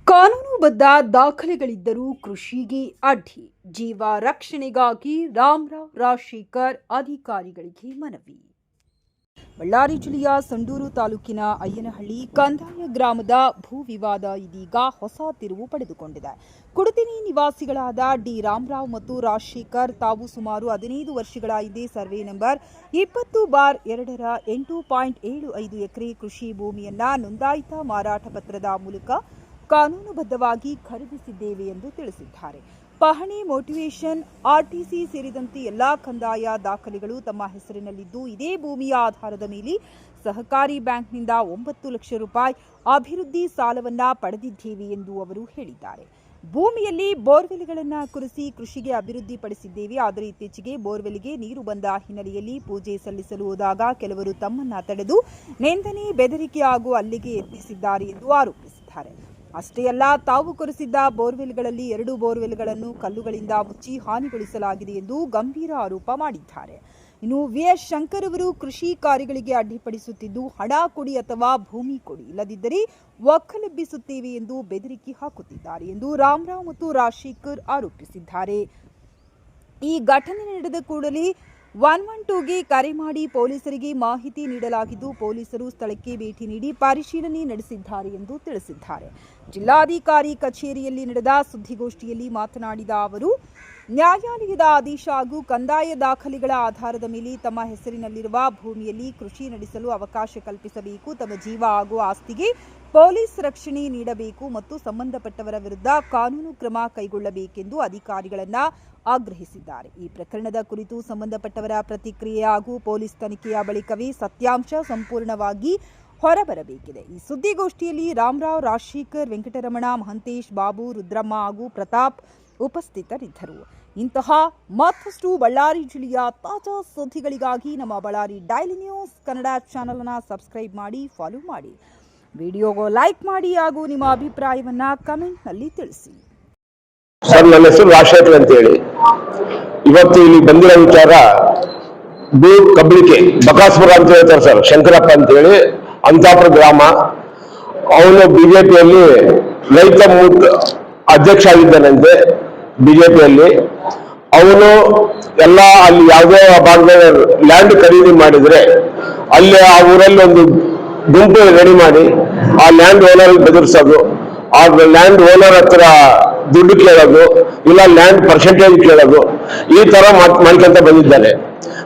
ಕಾನೂನುಬದ್ಧ ದಾಖಲೆಗಳಿದ್ದರೂ ಕೃಷಿಗೆ ಅಡ್ಡಿ. ಜೀವ ರಕ್ಷಣೆಗಾಗಿ ರಾಮರಾವ್ ರಾಜಶೇಖರ್ ಅಧಿಕಾರಿಗಳಿಗೆ ಮನವಿ. ಬಳ್ಳಾರಿ ಜಿಲ್ಲೆಯ ಸಂಡೂರು ತಾಲೂಕಿನ ಅಯ್ಯನಹಳ್ಳಿ ಕಂದಾಯ ಗ್ರಾಮದ ಭೂ ವಿವಾದ ಇದೀಗ ಹೊಸ ತಿರುವು ಪಡೆದುಕೊಂಡಿದೆ. ಕುಡತಿನಿ ನಿವಾಸಿಗಳಾದ ಡಿ ರಾಮರಾವ್ ಮತ್ತು ರಾಜಶೇಖರ್ ತಾವು ಸುಮಾರು 15 ವರ್ಷಗಳ ಹಿಂದೆ ಸರ್ವೆ ನಂಬರ್ 20/2 8.75 ಎಕರೆ ಕೃಷಿ ಭೂಮಿಯನ್ನ ನೋಂದಾಯಿತ ಮಾರಾಟ ಪತ್ರದ ಮೂಲಕ ಕಾನೂನುಬದ್ಧವಾಗಿ ಖರೀದಿಸಿದ್ದೇವೆ ಎಂದು ತಿಳಿಸಿದ್ದಾರೆ. ಪಹಣಿ, ಮೋಟಿವೇಷನ್, ಆರ್ಟಿಸಿ ಸೇರಿದಂತೆ ಎಲ್ಲಾ ಕಂದಾಯ ದಾಖಲೆಗಳು ತಮ್ಮ ಹೆಸರಿನಲ್ಲಿದ್ದು, ಇದೇ ಭೂಮಿಯ ಆಧಾರದ ಮೇಲೆ ಸಹಕಾರಿ ಬ್ಯಾಂಕ್ನಿಂದ 9 ಲಕ್ಷ ರೂಪಾಯಿ ಅಭಿವೃದ್ಧಿ ಸಾಲವನ್ನ ಪಡೆದಿದ್ದೇವೆ ಎಂದು ಅವರು ಹೇಳಿದ್ದಾರೆ. ಭೂಮಿಯಲ್ಲಿ ಬೋರ್ವೆಲ್ಗಳನ್ನು ಕುರಿಸಿ ಕೃಷಿಗೆ ಅಭಿವೃದ್ಧಿಪಡಿಸಿದ್ದೇವೆ. ಆದರೆ ಇತ್ತೀಚೆಗೆ ಬೋರ್ವೆಲ್ಗೆ ನೀರು ಬಂದ ಹಿನ್ನೆಲೆಯಲ್ಲಿ ಪೂಜೆ ಸಲ್ಲಿಸಲು ಹೋದಾಗ ಕೆಲವರು ತಮ್ಮನ್ನ ತಡೆದು ನಿಂದನೆ, ಬೆದರಿಕೆ ಹಾಗೂ ಹಲ್ಲೆಗೆ ಯತ್ನಿಸಿದ್ದಾರೆ ಎಂದು ಆರೋಪಿಸಿದ್ದಾರೆ. ಅಷ್ಟೇ ಅಲ್ಲ, ತಾವು ಕೊರೆಸಿದ್ದ ಬೋರ್ವೆಲ್ಗಳಲ್ಲಿ 2 ಬೋರ್ವೆಲ್ಗಳನ್ನು ಕಲ್ಲುಗಳಿಂದ ಮುಚ್ಚಿ ಹಾನಿಗೊಳಿಸಲಾಗಿದೆ ಎಂದು ಗಂಭೀರ ಆರೋಪ ಮಾಡಿದ್ದಾರೆ. ಇನ್ನು ವಿಎಸ್ ಶಂಕರ್ ಅವರು ಕೃಷಿ ಕಾರ್ಯಗಳಿಗೆ ಅಡ್ಡಿಪಡಿಸುತ್ತಿದ್ದು, ಹಣ ಕೊಡಿ ಅಥವಾ ಭೂಮಿ ಕೊಡಿ, ಇಲ್ಲದಿದ್ದರೆ ಒಕ್ಕಲೆಬ್ಬಿಸುತ್ತೇವೆ ಎಂದು ಬೆದರಿಕೆ ಹಾಕುತ್ತಿದ್ದಾರೆ ಎಂದು ರಾಮರಾವ್ ಮತ್ತು ರಾಜಶೇಖರ್ ಆರೋಪಿಸಿದ್ದಾರೆ. ಈ ಘಟನೆ ನಡೆದ ಕೂಡಲೇ 112ಗೆ ಕರೆ ಮಾಡಿ ಪೊಲೀಸರಿಗೆ ಮಾಹಿತಿ ನೀಡಲಾಗಿದ್ದು, ಪೊಲೀಸರು ಸ್ಥಳಕ್ಕೆ ಭೇಟಿ ನೀಡಿ ಪರಿಶೀಲನೆ ನಡೆಸಿದ್ದಾರೆ ಎಂದು ತಿಳಿಸಿದ್ದಾರೆ. ಜಿಲ್ಲಾಧಿಕಾರಿ ಕಚೇರಿಯಲ್ಲಿ ನಡೆದ ಸುದ್ದಿಗೋಷ್ಠಿಯಲ್ಲಿ ಮಾತನಾಡಿದ ಅವರು, ನ್ಯಾಯಾಲಯದ ಆದೇಶ ಹಾಗೂ ಕಂದಾಯ ದಾಖಲೆಗಳ ಆಧಾರದ ಮೇಲೆ ತಮ್ಮ ಹೆಸರಿನಲ್ಲಿರುವ ಭೂಮಿಯಲ್ಲಿ ಕೃಷಿ ನಡೆಸಲು ಅವಕಾಶ ಕಲ್ಪಿಸಬೇಕು. ತಮ್ಮ ಜೀವ ಹಾಗೂ ಆಸ್ತಿಗೆ ಪೊಲೀಸ್ ರಕ್ಷಣೆ ನೀಡಬೇಕು ಮತ್ತು ಸಂಬಂಧಪಟ್ಟವರ ವಿರುದ್ಧ ಕಾನೂನು ಕ್ರಮ ಕೈಗೊಳ್ಳಬೇಕೆಂದು ಅಧಿಕಾರಿಗಳನ್ನ ಆಗ್ರಹಿಸಿದ್ದಾರೆ. ಈ ಪ್ರಕರಣದ ಕುರಿತು ಸಂಬಂಧಪಟ್ಟವರ ಪ್ರತಿಕ್ರಿಯೆ ಹಾಗೂ ಪೊಲೀಸ್ ತನಿಖೆಯ ಬಳಿಕವೇ ಸತ್ಯಾಂಶ ಸಂಪೂರ್ಣವಾಗಿ ಹೊರಬರಬೇಕಿದೆ. ಈ ಸುದ್ದಿಗೋಷ್ಠಿಯಲ್ಲಿ ರಾಮರಾವ್, ರಾಜಶೇಖರ್, ವೆಂಕಟರಮಣ, ಮಹಂತೇಶ್, ಬಾಬು, ರುದ್ರಮ್ಮ ಹಾಗೂ ಪ್ರತಾಪ್ ಉಪಸ್ಥಿತರಿದ್ದರು. ಇಂತಹ ಮತ್ತಷ್ಟು ಬಳ್ಳಾರಿ ಜಿಲ್ಲೆಯ ತಾಜಾ ಸುದ್ದಿಗಳಿಗಾಗಿ ನಮ್ಮ Ballari daily news Kannada channel ಅನ್ನು ಸಬ್ಸ್ಕ್ರೈಬ್ ಮಾಡಿ, ಫಾಲೋ ಮಾಡಿ, ವಿಡಿಯೋಗೆ ಲೈಕ್ ಮಾಡಿ ಹಾಗೂ ನಿಮ್ಮ ಅಭಿಪ್ರಾಯವನ್ನ ಕಮೆಂಟ್ನಲ್ಲಿ ತಿಳಿಸಿ. ಸರ್, ನನ್ನ ಹೆಸರು ರಾಜಶೇಖರ್ ಅಂತ ಹೇಳಿ. ಇವತ್ತು ಇಲ್ಲಿ ಬಂದಿರೋ ವಿಚಾರ ಭೂ ಕಬಳಿಕೆ, ಬಕಾಸುರ ಅಂತ ಹೇಳ್ತಾರೆ ಸರ್, ಶಂಕರಪ್ಪ ಅಂತ ಹೇಳಿ, ಅಂತಾಪುರ ಗ್ರಾಮ. ಅವನು ಬಿಜೆಪಿಯಲ್ಲಿ ರೈತ ಅಧ್ಯಕ್ಷ ಆಗಿದ್ದಾನಂತೆ. ಬಿಜೆಪಿಯಲ್ಲಿ ಅವನು ಎಲ್ಲ ಅಲ್ಲಿ ಯಾವುದೇ ಭಾಗದಲ್ಲಿ ಲ್ಯಾಂಡ್ ಖರೀದಿ ಮಾಡಿದ್ರೆ ಅಲ್ಲಿ ಆ ಊರಲ್ಲಿ ಒಂದು ಗುಂಪು ರೆಡಿ ಮಾಡಿ ಆ ಲ್ಯಾಂಡ್ ಓನರ್ ಬೆದರಿಸೋದು, ಆ ಲ್ಯಾಂಡ್ ಓನರ್ ಹತ್ರ ದುಡ್ಡು ಕೇಳೋದು, ಇಲ್ಲ ಲ್ಯಾಂಡ್ ಪರ್ಸೆಂಟೇಜ್ ಕೇಳೋದು, ಈ ತರ ಮಾಡ್ಕೊಂತ ಬಂದಿದ್ದಾನೆ.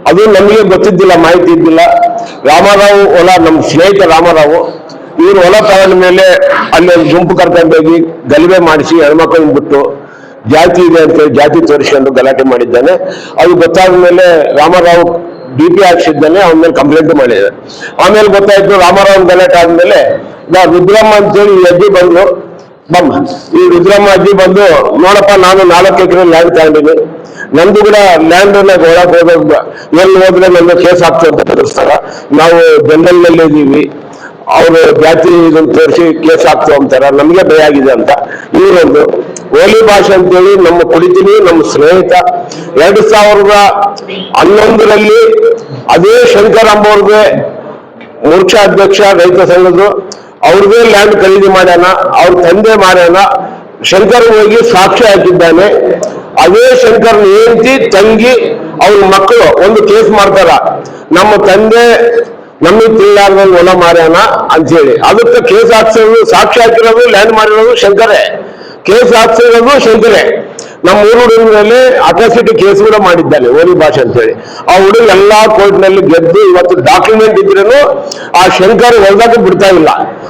ಅದು ನಮಗೆ ಗೊತ್ತಿದ್ದಿಲ್ಲ, ಮಾಹಿತಿ ಇದ್ದಿಲ್ಲ. ರಾಮರಾವ್ ಹೊಲ, ನಮ್ಮ ಸ್ನೇಹಿತ ರಾಮರಾವ್, ಇವ್ರು ಹೊಲ ತಗೊಂಡ ಮೇಲೆ ಅಲ್ಲಿ ಒಂದು ಗುಂಪು ಕರ್ಕೊಂಡೋಗಿ ಗಲಭೆ ಮಾಡಿಸಿ ಹೆಣ್ಮಕ್ಳನ್ನ ಬಿಟ್ಟು ಜಾತಿ ಇದೆ ಅಂತೇಳಿ ಜಾತಿ ತೋರಿಸ್ಕೊಂಡು ಗಲಾಟೆ ಮಾಡಿದ್ದಾನೆ. ಅದು ಗೊತ್ತಾದ ಮೇಲೆ ರಾಮರಾವ್ DP ಹಾಕ್ಸಿದ್ದಾನೆ, ಅವನ ಮೇಲೆ ಕಂಪ್ಲೇಂಟ್ ಮಾಡಿದ್ದಾನೆ. ಆಮೇಲೆ ಗೊತ್ತಾಯ್ತು, ರಾಮರಾವ್ ಗಲಾಟೆ ಆದ್ಮೇಲೆ ರುದ್ರಮ್ಮ ಅಂತೇಳಿ ಈ ಅಜ್ಜಿ ಬಂದು ಈ ರುದ್ರಮ್ಮ ಅಜ್ಜಿ ಬಂದು, ನೋಡಪ್ಪ, ನಾನು 4 ಎಕರೆ ಲ್ಯಾಂಡ್ ತಗೊಂಡಿನಿ, ನಂದು ಕೂಡ ಲ್ಯಾಂಡ್ ಒಳಗೆ ಹೋದಾಗ ಎಲ್ಲಿ ಹೋದ್ರೆ ನನ್ನ ಕೇಸ್ ಆಗ್ತದೆ ಅಂತ ತಿಳಿಸ್ತಾರ. ನಾವು ಜನರಲ್ ನಲ್ಲಿ ಇದೀವಿ, ಅವರು ಜಾತಿ ಇದನ್ನು ತೋರಿಸಿ ಕೇಸ್ ಆಗ್ತವೆ ಅಂತಾರ, ನಮಗೆ ಭಯ ಆಗಿದೆ ಅಂತ. ಇವರೊಂದು ಓಲಿ ಭಾಷೆ ಅಂತೇಳಿ ನಮ್ಮ ಕುಡಿತೀನಿ, ನಮ್ಮ ಸ್ನೇಹಿತ 2011ರಲ್ಲಿ ಅದೇ ಶಂಕರ್ ಅಂಬವ್ರಿಗೆ ಮೋರ್ಚಾ ಅಧ್ಯಕ್ಷ ರೈತ ಸಂಘದ್ದು, ಅವ್ರಿಗೆ ಲ್ಯಾಂಡ್ ಖರೀದಿ ಮಾಡ್ಯಾನ, ಅವ್ರ ತಂದೆ ಮಾಡ್ಯಾನ. ಶಂಕರ್ ಹೋಗಿ ಸಾಕ್ಷಿ ಹಾಕಿದ್ದಾನೆ. ಅದೇ ಶಂಕರ್ ಹೆಂಡತಿ, ತಂಗಿ, ಅವ್ರ ಮಕ್ಕಳು ಒಂದು ಕೇಸ್ ಮಾಡ್ತಾರ, ನಮ್ಮ ತಂದೆ ನಮಗೆ ತಿಳಿಲಾರ್ದಂಗೆ ಹೊಲ ಮಾರ್ಯಾನ ಅಂತೇಳಿ. ಅದಕ್ಕೆ ಕೇಸ್ ಹಾಕ್ಸೋದು, ಸಾಕ್ಷಿ ಹಾಕಿರೋದು, ಲ್ಯಾಂಡ್ ಮಾಡಿರೋದು ಶಂಕರೇ, ಕೇಸ್ ಹಾಕ್ಸಿರೋದು ಶಂಕರೇ. ನಮ್ಮ ಹುಡುಗನ ಮೇಲೆ ಅಟ್ರಾಸಿಟಿ ಕೇಸ್ ಕೂಡ ಮಾಡಿದ್ದಾನೆ, ಓಲಿ ಭಾಷೆ ಅಂತೇಳಿ. ಆ ಹುಡುಗ ಎಲ್ಲಾ ಕೋರ್ಟ್ನಲ್ಲಿ ಗೆದ್ದು ಇವತ್ತು ಡಾಕ್ಯುಮೆಂಟ್ ಇದ್ರೂ ಆ ಶಂಕರ್ ಹೊಲ್ದಾಗ ಬಿಡ್ತಾ ಇಲ್ಲ.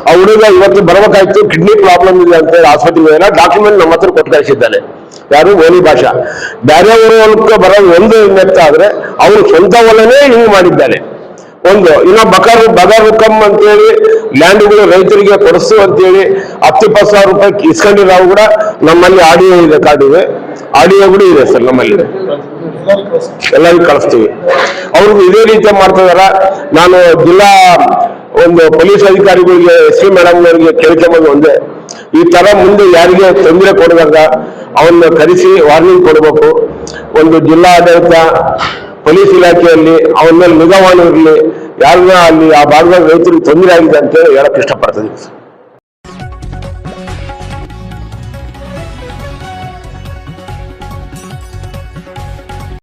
ಆ ಹುಡುಗ ಇವತ್ತು ಬರ್ಬೇಕಾಯ್ತು, ಕಿಡ್ನಿ ಪ್ರಾಬ್ಲಮ್ ಇದೆ ಅಂತ ಹೇಳಿ ಆಸ್ಪತ್ರೆಗೆ ಡಾಕ್ಯುಮೆಂಟ್ ನಮ್ಮ ಹತ್ರ ಕೊಟ್ಟು ಕಳಿಸಿದ್ದಾನೆ. ಯಾರು? ಓಲಿ ಭಾಷಾ. ಬೇರೆ ಊರ ಹೊಲಕ್ಕೆ ಬರೋದು ಒಂದು ನೆತ್ತ ಆದ್ರೆ ಅವನು ಸ್ವಂತ ಹೊಲನೇ ಹಿಂಗ್ ಮಾಡಿದ್ದಾನೆ. ಒಂದು ಇನ್ನ ಬಗಾರುಕಮ್ ಅಂತೇಳಿ ಲ್ಯಾಂಡ್ಗಳು ರೈತರಿಗೆ ಕೊಡಿಸು ಅಂತೇಳಿ 10-20 ಸಾವಿರ ರೂಪಾಯಿ ಇಸ್ಕೊಂಡಿರೋ ಕೂಡ ನಮ್ಮಲ್ಲಿ ಆಡಿಯೋ ಇದೆ, ಕಾರ್ಡಿದೆ, ಆಡಿಯೋ ಕೂಡ ಇದೆ ಸರ್ ನಮ್ಮಲ್ಲಿ, ಎಲ್ಲರಿಗೂ ಕಳಿಸ್ತೀವಿ. ಅವ್ರಿಗೂ ಇದೇ ರೀತಿ ಮಾಡ್ತಿದಾರ. ನಾನು ಜಿಲ್ಲಾ ಒಂದು ಪೊಲೀಸ್ ಅಧಿಕಾರಿಗಳಿಗೆ, SP ಮೇಡಮ್ನವ್ರಿಗೆ ಕೇಳ್ಕೊಂಬಂದು ಒಂದೇ, ಈ ತರ ಮುಂದೆ ಯಾರಿಗೆ ತೊಂದರೆ ಕೊಡುವಾಗ ಅವನ್ನ ಕರೆಸಿ ವಾರ್ನಿಂಗ್ ಕೊಡಬೇಕು. ಒಂದು ಜಿಲ್ಲಾ ಆಡಳಿತ, ಪೊಲೀಸ್ ಇಲಾಖೆಯಲ್ಲಿ ಅವನ ಮೇಲೆ ನಿಗಾವಣೆ ಇರಲಿ, ಯಾರನ್ನ ಅಲ್ಲಿ ಆ ಭಾಗದ ರೈತರಿಗೆ ತೊಂದರೆ ಆಗಿದೆ ಅಂತ ಹೇಳಕ್ ಇಷ್ಟಪಡ್ತೀನಿ.